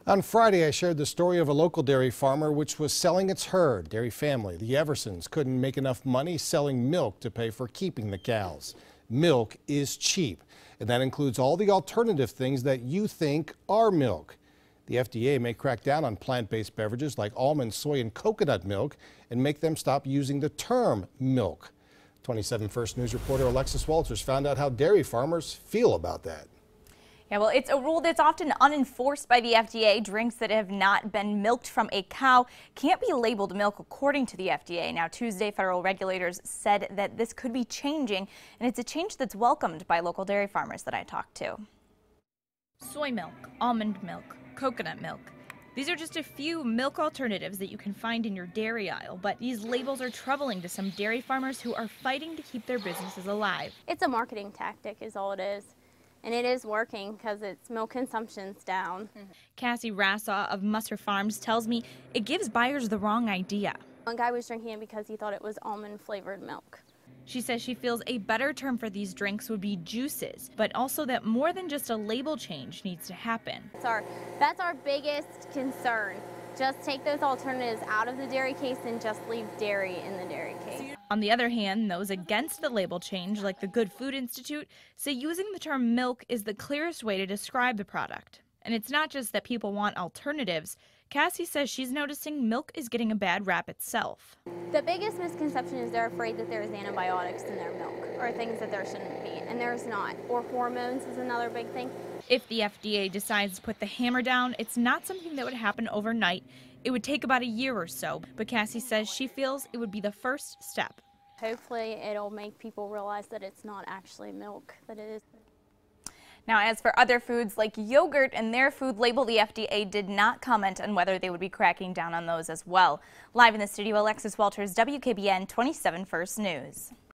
On Friday, I shared the story of a local dairy farmer which was selling its herd. Dairy family, the Eversons, couldn't make enough money selling milk to pay for keeping the cows. Milk is cheap, and that includes all the alternative things that you think are milk. The FDA may crack down on plant-based beverages like almond, soy, and coconut milk and make them stop using the term milk. 27 First News reporter Alexis Walters found out how dairy farmers feel about that. Yeah, well, it's a rule that's often unenforced by the FDA. Drinks that have not been milked from a cow can't be labeled milk, according to the FDA. Now, Tuesday, federal regulators said that this could be changing, and it's a change that's welcomed by local dairy farmers that I talked to. Soy milk, almond milk, coconut milk. These are just a few milk alternatives that you can find in your dairy aisle, but these labels are troubling to some dairy farmers who are fighting to keep their businesses alive. It's a marketing tactic is all it is. And it is working because its milk consumption's down. Cassie Rassaw of Musser Farms tells me it gives buyers the wrong idea. One guy was drinking it because he thought it was almond flavored milk. She says she feels a better term for these drinks would be juices, but also that more than just a label change needs to happen. That's our biggest concern. Just take those alternatives out of the dairy case and just leave dairy in the dairy case. On the other hand, those against the label change, like the Good Food Institute, say using the term milk is the clearest way to describe the product. And it's not just that people want alternatives. Cassie says she's noticing milk is getting a bad rap itself. The biggest misconception is they're afraid that there's antibiotics in their milk or things that there shouldn't be, and there's not. Or hormones is another big thing. If the FDA decides to put the hammer down, it's not something that would happen overnight. It would take about a year or so, but Cassie says she feels it would be the first step. Hopefully it'll make people realize that it's not actually milk, that it is. Now, as for other foods like yogurt and their food label, the FDA did not comment on whether they would be cracking down on those as well. Live in the studio, Alexis Walters, WKBN 27 First News.